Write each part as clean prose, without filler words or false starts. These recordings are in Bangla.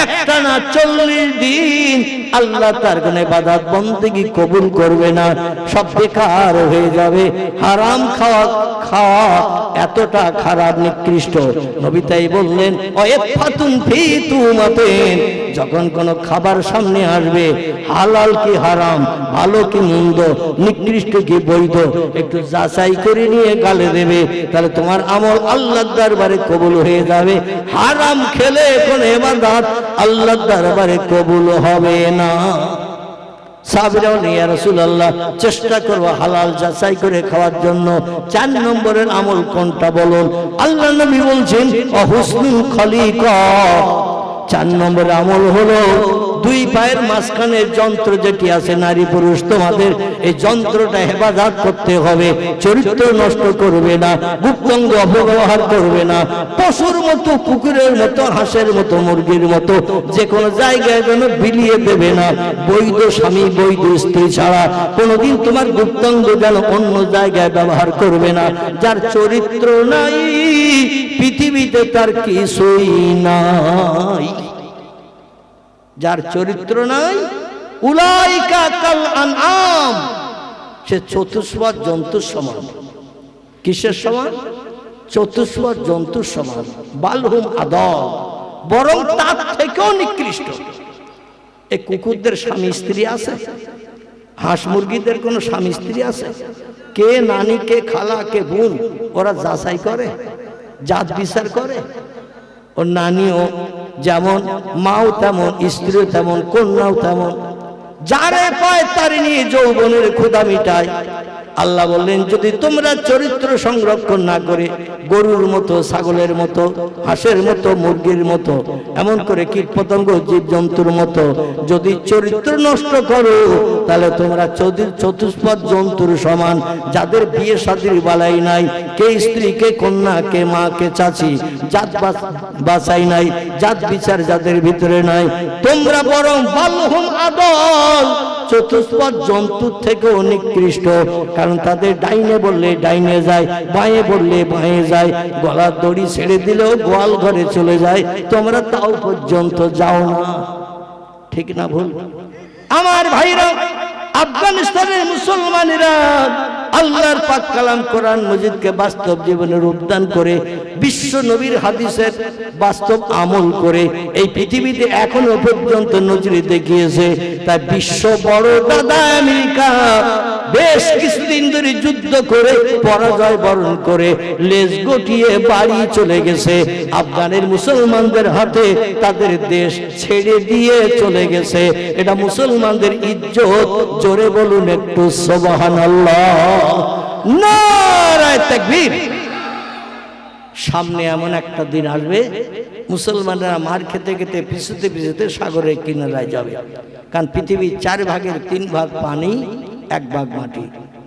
একটানা 40 দিন আল্লাহ তার কোন ইবাদত বন্দেগী কবুল করবে না, সব বেকার হয়ে যাবে। হারাম খাওয়া এতটা খারাপ নিকৃষ্ট। নবী তাই বললেন, ওয়াইফাতুন ফি তুমাতিন, যখন কোন খাবার সামনে আসবে, হালাল কি হারাম, ভালো কি মন্দ, নিকৃষ্ট কি বৈধ, একটু যাচাই করে নিয়ে গালে দেবে, তাহলে তোমার আমল আল্লাহর দরবারে কবুল হয়ে যাবে। হারাম খেলে কোন ইবাদত আল্লাহর দরবারে কবুল হবে না। সাহাবীরা বলেন, ইয়া রাসূলুল্লাহ, চেষ্টা করব হালাল যাচাই করে খাওয়ার জন্য। 4 নম্বরের আমল কোনটা বলুন? আল্লাহ নবী বলছেন, হুসনুল খলিকা। 4 নম্বরের আমল হলো 2 পায়ের মাঝখানে যন্ত্র যেটি আছে, নারী পুরুষ তোমাদের এই যন্ত্রটা হেফাজত করতে হবে। চরিত্র নষ্ট করবে না, গুপ্তাঙ্গ অপব্যবহার করবে না, পশুর মতো, কুকুরের মতো, হাঁসের মতো, মুরগির মতো যে কোনো জায়গায় যেন বিলিয়ে দেবে না। বৈধ স্বামী বৈধ স্ত্রী ছাড়া কোনোদিন তোমার গুপ্তাঙ্গ যেন অন্য জায়গায় ব্যবহার করবে না। যার চরিত্র নাই পৃথিবীতে তার কিছুই নাই। যার চরিত্র নাই, উলাইকা কাল আনআম, সে চতুষ্পদ জন্তুর সমান। কিসের সমান? চতুষ্পদ জন্তুর সমান। বালহুম আদল, বরং তার থেকেও নিকৃষ্ট। এই কুকুরদের স্বামী স্ত্রী আছে? হাঁস মুরগিদের কোনো স্বামী স্ত্রী আছে? কে নানি, কে খালা, কে বোন, ওরা যাচাই করে, জাত বিচার করে? ওর নানিও যেমন, মাও তেমন, স্ত্রীও তেমন, কন্যাও তেমন। যারে পায় তারে নিয়ে যৌবনের ক্ষুধা মিটায়। আল্লাহ বললেন, যদি তোমরা চরিত্র সংরক্ষণ না করে গরুর মতো, ছাগলের মতো, হাঁসের মতো, মুরগির মতো, এমন করে কীটপতঙ্গ জীবজন্তুর মতো যদি চরিত্র নষ্ট করো, তাহলে তোমরা চতুষ্পদ জন্তুর সমান। যাদের বিয়ে শাদীর বালাই নাই, কে স্ত্রী, কে কন্যা, কে মা, কে চাচি, জাত বাছাই নাই, জাত বিচার যাদের ভিতরে নাই, তোমরা বরং বালহুম আদল, চতুষ্পদ জন্তুর থেকেও নিকৃষ্ট। কারণ তাদের ডাইনে বললে ডাইনে যায়, বাঁয়ে বললে বাঁয়ে যায়, গলার দড়ি ছেড়ে দিলেও গোয়াল ঘরে চলে যায়, তোমরা তাও পর্যন্ত যাও না। ঠিক না ভুল? আমার ভাইরা, আফগানিস্তানের মুসলমানেরা আল্লাহর পাক কালাম কোরআন মজিদকে বাস্তব জীবনে রূপদান করে, বিশ্ব নবীর হাদিসের বাস্তব আমল করে এই পৃথিবীতে এখনো পর্যন্ত নজরে দেখিয়েছে। তাই বিশ্ব বড় দাদা আমেরিকা বেশ কিছুদিন ধরে যুদ্ধ করে পরাজয় বরণ করে লেজ গটিয়ে বাড়ি চলে গেছে। আফগানের মুসলমানদের হাতে তাদের দেশ ছেড়ে দিয়ে চলে গেছে। এটা মুসলমানদের ইজ্জত। জোরে বলুন একটু সুবহানাল্লাহ, নারায়ে তাকবীর। সামনে এমন একটা দিন আসবে, মুসলমানরা মার খেতে খেতে পিছুতে পিছুতে সাগরের কিনারায় যাবে। কারণ পৃথিবীর 4 ভাগের 3 ভাগ পানি, 1 ভাগ মাটি।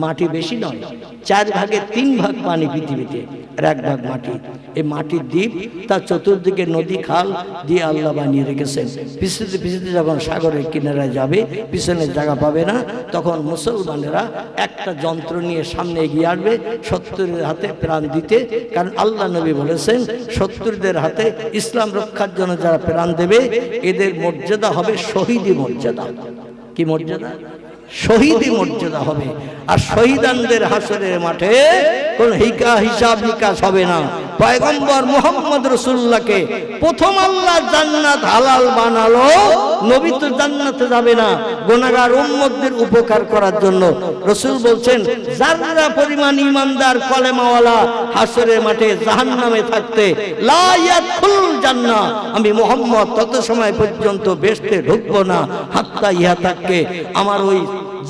মাটি বেশি নয়, 4 ভাগের 3 ভাগ পানি পৃথিবীতে, আর 1 ভাগ মাটি। এই মাটির দ্বীপ, তার চতুর্দিকে নদী খাল দিয়ে আল্লাহ বানিয়ে রেখেছেন। পিছুতে পিছুতে যখন সাগরের কিনারায় যাবে, পিছনে জায়গা পাবে না, তখন মুসলমানেরা একটা যন্ত্র নিয়ে সামনে এগিয়ে আসবে, শত্রুদের হাতে প্রাণ দিতে। কারণ আল্লাহ নবী বলেছেন, শত্রুদের হাতে ইসলাম রক্ষার জন্য যারা প্রাণ দেবে, এদের মর্যাদা হবে শহীদি মর্যাদা। কি মর্যাদা? শহীদি মর্যাদা হবে। আর শহীদানদের হাসরের মাঠে কোন হিসাব নিকাশ হবে না। পয়গম্বর মুহাম্মদ রাসূলুল্লাহকে প্রথম আল্লাহ জান্নাত হালাল বানালো, নবী তো জান্নাতে যাবে না, গুনাহগার উম্মতদের উপকার করার জন্য। রাসূল বলছেন, যারা পরিমাণ ঈমানদার কলেমাওয়ালা হাসরের মাঠে জাহান্নামে থাকতে লা ইয়াদখুল জান্নাহ, আমি মুহাম্মদ তত সময় পর্যন্ত বেহেশতে ঢুকবো না, হাত্তা ইহা তাককে আমার ওই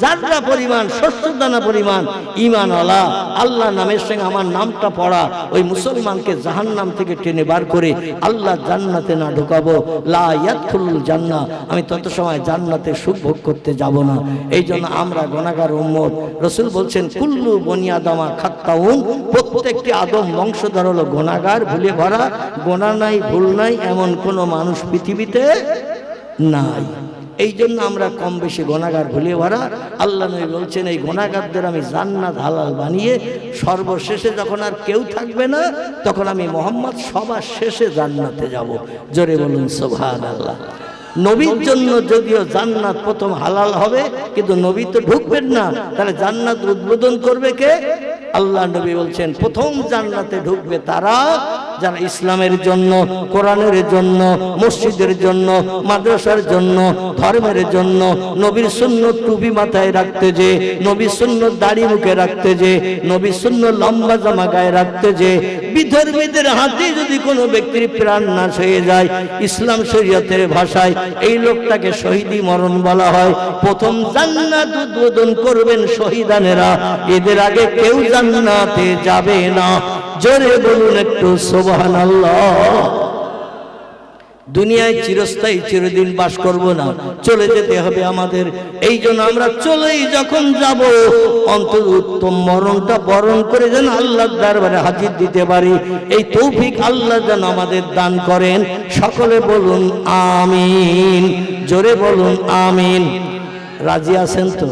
যারা পরিমাণ, শস্যদানা পরিমাণ ঈমানওয়ালা, আল্লাহ নামের সঙ্গে আমার নামটা পড়া ওই মুসলমানকে জাহান্নাম থেকে টেনে বার করে আল্লাহ জান্নাতে না ঢোকাবো, লা ইয়াদখুলুল জান্নাহ, আমি তত সময় জান্নাতে সুখ ভোগ করতে যাব না। এই জন্য আমরা গুনাহগার উম্মত। রাসূল বলছেন, কুল্লু বনি আদমা খাত্তাউন, প্রত্যেকটি আদম বংশধর হলো গুনাহগার, ভুলে ভরা। গুনাহ নাই, ভুল নাই এমন কোনো মানুষ পৃথিবীতে নাই। এই জন্য আমরা কম বেশি গুনাহগার ভুলে ভরা। আল্লাহ নবী বলছেন এই গুনাহগারদের আমি জান্নাত হালাল বানিয়ে সর্বশেষে যখন আর কেউ থাকবে না তখন আমি মুহাম্মদ সবার শেষে জান্নাতে যাব। জোরে বলুন সুবহানাল্লাহ। নবীর জন্য যদিও জান্নাত প্রথম হালাল হবে, কিন্তু নবী তো ঢুকবেন না, তাহলে জান্নাত উদ্বোধন করবে কে? আল্লাহ নবী বলছেন প্রথম জান্নাতে ঢুকবে তারা যারা ইসলামের জন্য, কোরআনের জন্য, মসজিদের জন্য, মাদ্রাসার জন্য, ধর্মের জন্য, নবীর সুন্নত টুপি মাথায় রাখতে যে, নবীর সুন্নত দাড়ি মুখে রাখতে যে, নবীর সুন্নত লম্বা জামা গায়ে রাখতে যে, বিধর্মীদের হাতে যদি কোনো ব্যক্তির প্রাণ নাশ হয়ে যায়, ইসলাম শরীয়তের ভাষায় এই লোকটাকে শহীদি মরণ বলা হয়। প্রথম জান্নাত উদ্বোধন করবেন শহীদানেরা, এদের আগে কেউ জান্নাতে যাবে না। জোরে বলুন একটু সুবহানাল্লাহ। দুনিয়ায় চিরস্থায়ী চিরদিন বাস করব না, চলে যেতে হবে আমাদের। এই জন্য আমরা চলেই যখন যাব অন্তত উত্তম মরণটা বরণ করে যেন আল্লাহর দরবারে হাজির দিতে পারি, এই তৌফিক আল্লাহ যেন আমাদের দান করেন। সকলে বলুন আমিন। জোরে বলুন আমিন। রাজি আছেন তো?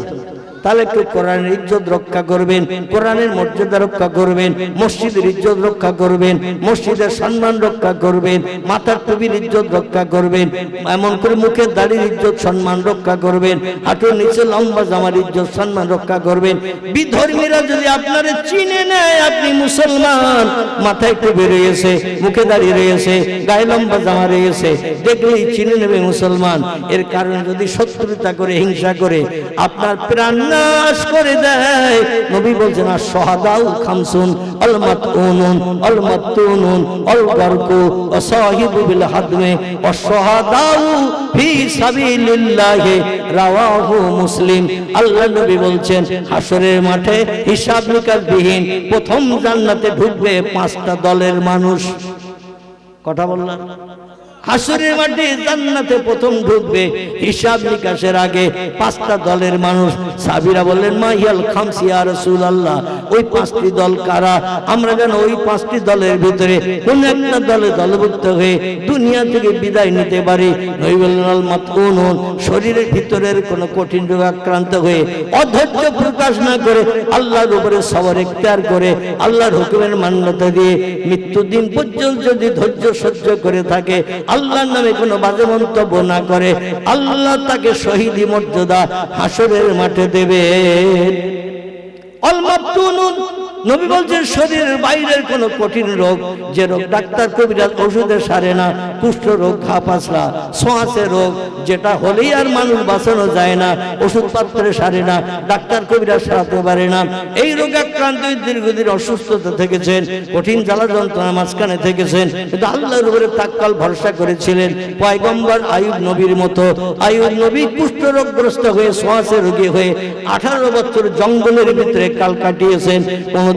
তাহলে একটু কোরআনের ইজ্জত রক্ষা করবেন, কোরআনের মর্যাদা রক্ষা করবেন, মসজিদের ইজ্জত রক্ষা করবেন, মসজিদের সম্মান রক্ষা করবেন, মাথার টুপির ইজ্জত রক্ষা করবেন, এমন করে মুখের দাড়ির ইজ্জত সম্মান রক্ষা করবেন, হাঁটুর নিচে লম্বা জামার ইজ্জত সম্মান রক্ষা করবেন। বিধর্মীরা যদি আপনারে চিনে নেয় আপনি মুসলমান, মাথায় টুপি রয়েছে, মুখে দাড়ি রয়েছে, গায়ে লম্বা জামা রয়েছে, দেখলেই চিনে নেবে মুসলমান। এর কারণে যদি শত্রুতা করে, হিংসা করে আপনার প্রাণ নাশ করে দেয়, নবী বলছেন আশ-শাহাদাউ খামসুন আল মাতউনুন আল মাততুনুন আল গারকু ওয়া সাহিবু বিল হাদমে ওয়াশ শাহাদাউ ফি সাবিলিল্লাহি রাওয়াহু মুসলিম। আল্লাহ নবী বলছেন হাসরের মাঠে হিসাব নিকাশ বিহীন প্রথম জান্নাতে ঢুকবে 5টা দলের মানুষ। কথা বললাম, হাসরের মাঠে জান্নাতে প্রথম ঢুকবে হিসাব নিকাশের আগে 5টা দলের মানুষ। সাহাবীরা বললেন মা হিয়াল খামসি ইয়া রাসূলুল্লাহ, ওই 5টি দল কারা? আমরা যেন ওই 5টি দলের ভিতরে কোন একটা দলে দলভুক্ত হয়ে দুনিয়া থেকে বিদায় নিতে পারি। নবী বললেন আল মাতউনুন, শরীরের ভিতরের কোন কঠিন রোগ আক্রান্ত হয়ে অধৈর্য প্রকাশ না করে আল্লাহর উপরে সবর ইখতিয়ার করে আল্লাহর হুকুমের মান্যতা দিয়ে মৃত্যুদিন পর্যন্ত যদি ধৈর্য সহ্য করে থাকে, আল্লাহর নামে কোনো বাজে মন্তব্য না করে, আল্লাহ তাকে শহীদি মর্যাদা হাসরের মাঠে দেবে। আল মাতউনুন, নবী বলছেন শরীরের বাইরের কোনো কঠিন রোগ, যে রোগ ডাক্তার কবিরাজ ওষুধে সারে না, কুষ্ঠ রোগ, ঘা পাসলা, ছোঁয়াচে রোগ, যেটা হলেই আর মানুষ বাঁচানো যায় না, ওষুধপত্রে সারে না, ডাক্তার কবিরাজ সারাতে পারে না, এই রোগ আক্রান্ত দীর্ঘদিন অসুস্থতা থেকেছেন, কঠিন জ্বালা যন্ত্রণার মাঝখানে থেকেছেন, কিন্তু আল্লাহর উপরে তাক্কাল ভরসা করেছিলেন। পয়গম্বর আইয়ুব নবীর মতো, আইয়ুব নবী কুষ্ঠ রোগগ্রস্ত হয়ে, ছোঁয়াচে রোগী হয়ে 18 বছর জঙ্গলের ভিতরে কাল কাটিয়েছেন।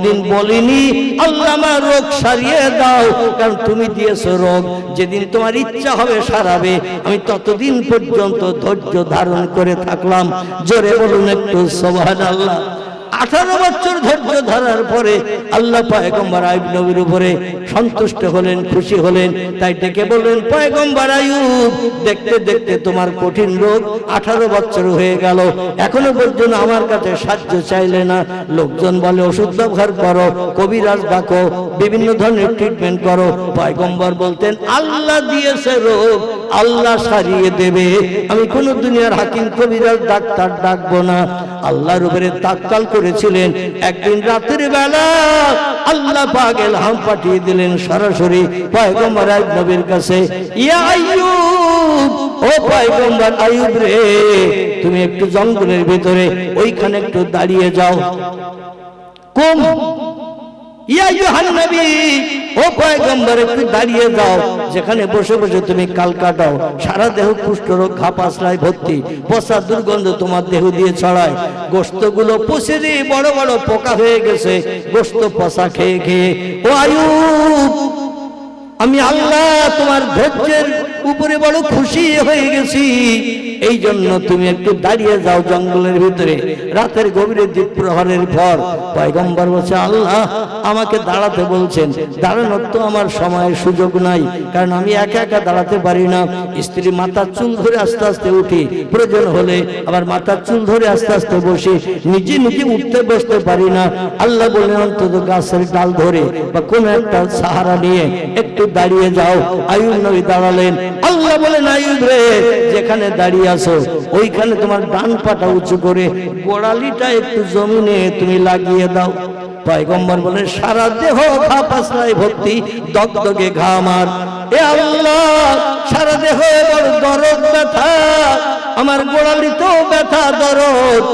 দিন বলিনি আল্লাহ আমার রোগ সারিয়ে দাও, কারণ তুমি দিয়েছো রোগ, যেদিন তোমার ইচ্ছা হবে সারাবে, আমি ততদিন পর্যন্ত ধৈর্য ধারণ করে থাকলাম। জোরে বলুন একটু সুবহানাল্লাহ। 18 বছর ধৈর্য ধরার পরে আল্লাহ পয়গম্বর আইয়ুব নবীর উপরে সন্তুষ্ট হলেন, খুশি হলেন, তাই ডেকে বললেন পয়গম্বর আইয়ুব, দেখতে দেখতে তোমার কঠিন রোগ 18 বছর হয়ে গেল, এখনো পর্যন্ত আমার কাছে সাহায্য চাইলে না। লোকজন বলে ওষুধ ব্যবহার করো, কবিরাজ ডাকো, বিভিন্ন ধরনের ট্রিটমেন্ট করো। পয়গম্বর বলতেন আল্লাহ দিয়েছে রোগ, আল্লাহ সারিয়ে দেবে, আমি কোন দুনিয়ার হাকিম কবিরাজ ডাক্তার ডাকবো না। আল্লাহর উপরে তাক্কাল করেছিলেন। একদিন রাতের বেলা আল্লাহ পাক ইলহাম পাঠিয়ে দিলেন সরাসরি পয়গম্বর আইয়ুব নবীর কাছে, ইয়া আইয়ুব, ও পয়গম্বর আইয়ুব রে, তুমি একটু জঙ্গলের ভিতরে ওইখানে একটু দাঁড়িয়ে যাও। কুম ইয়া আইয়ুহান নবী, ও পয়গম্বর একটু দাঁড়িয়ে যাও, যেখানে বসে বসে তুমি কাল কাটাও, সারা দেহ কুষ্ঠরোগ, ঘা পাসলায় ভর্তি, পচা দুর্গন্ধ তোমার দেহ দিয়ে ছড়ায়, গোশতগুলো পচে দিয়ে বড় বড় পোকা হয়ে গেছে, গোশত পচা খেয়ে খেয়ে। ও আইয়ুব, আমি আল্লাহ তোমার ধৈর্যের উপরে বড় খুশি হয়ে গেছি, এই জন্য তুমি একটু দাঁড়িয়ে যাও জঙ্গলের ভিতরে। রাতের গভীরে দ্বীপ প্রহরের পর পয়গম্বর বলছে, আল্লাহ আমাকে দাঁড়াতে বলছেন, দাঁড়ানোর তো আমার সময়ের সুযোগ নাই, কারণ আমি একা একা দাঁড়াতে পারি না। স্ত্রী মাথার চুল ধরে আস্তে আস্তে উঠি, প্রয়োজন হলে আবার মাথার চুল ধরে আস্তে আস্তে বসি, নিজে নিজে উঠতে বসতে পারি না। আল্লাহ বললেন অন্তত গাছের ডাল ধরে বা কোন একটা সাহারা নিয়ে একটু দাঁড়িয়ে যাও। আইয়ুব নবী দাঁড়ালেন। আল্লাহ বলেন, আইয়ুব রে, যেখানে দাঁড়িয়ে আছো ওইখানে তোমার ডান পাটা উঁচু করে গোড়ালিটা একটু জমিনে তুমি লাগিয়ে দাও। পয়গম্বর বলেন, সারা দেহ ঘা পাসরায় ভর্তি, দগদগে ঘা আমার। এ আল্লাহ, সারা দেহ বড় দরদ ব্যথা, আমার গোড়ালিতেও ব্যথা দরদ,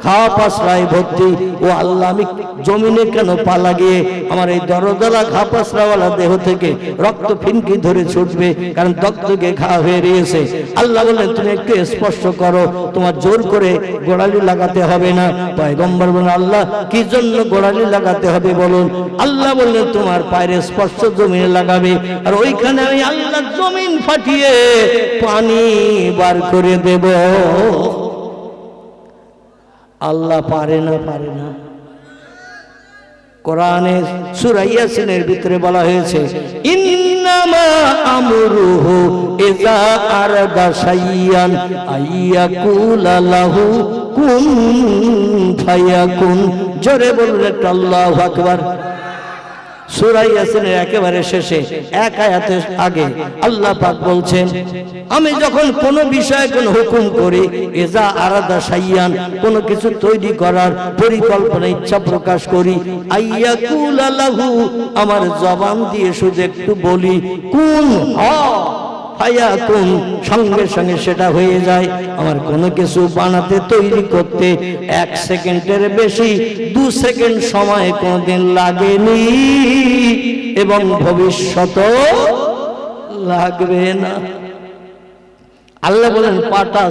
খাওয়া পাসরায় ভর্তি। ও আল্লাহ, আমি জমিনে কেন পা লাগিয়ে আমার এই দরদলা ঘা পাসরাওয়ালা দেহ থেকে রক্ত ফিনকি ধরে ছুটবে, কারণ দগদগে ঘা হয়ে রয়েছে। আল্লাহ বললেন, তুমি একটু স্পর্শ করো, তোমার জোর করে গোড়ালি লাগাতে হবে না। পয়গম্বর বলেন, আল্লাহ কি জন্য গোড়ালি লাগাতে হবে বলুন? আল্লাহ বললেন, তোমার পায়ের স্পর্শ জমিনে লাগাবে, আর ওইখানে আমি আল্লাহ জমিন ফাটিয়ে পানি বার করে দেব। আল্লাহ পারে না, পারে না। কোরআনে সূরা ইয়াসিনের ভিতরে বলা হয়েছে, ইন্নামা আমরুহু ইযা আরাদা শাইয়ান আইয়াকুলা লাহু কুন ফায়াকুন। জোরে বললেন আল্লাহু আকবার। সূরা ইয়াসিনের একেবারে শেষে এক আয়াতের আগে আল্লাহ পাক বলছেন, আমি যখন কোনো বিষয়ে কোনো হুকুম করি, ইজা আরাদা শাইয়ান, কোনো কিছু তৈরি করার পরিকল্পনা ইচ্ছা প্রকাশ করি, আইয়াকুল লাহু, আমার জবান দিয়ে শুধু একটু বলি, কুন ফায়াকুন, সঙ্গে সঙ্গে সেটা হয়ে যায়। আমার কোনো কিছু বানাতে তৈরি করতে 1 সেকেন্ডের বেশি 2 সেকেন্ড সময় কোনোদিন লাগেনি এবং ভবিষ্যতেও লাগবে না। আল্লাহ বলেন, পাটা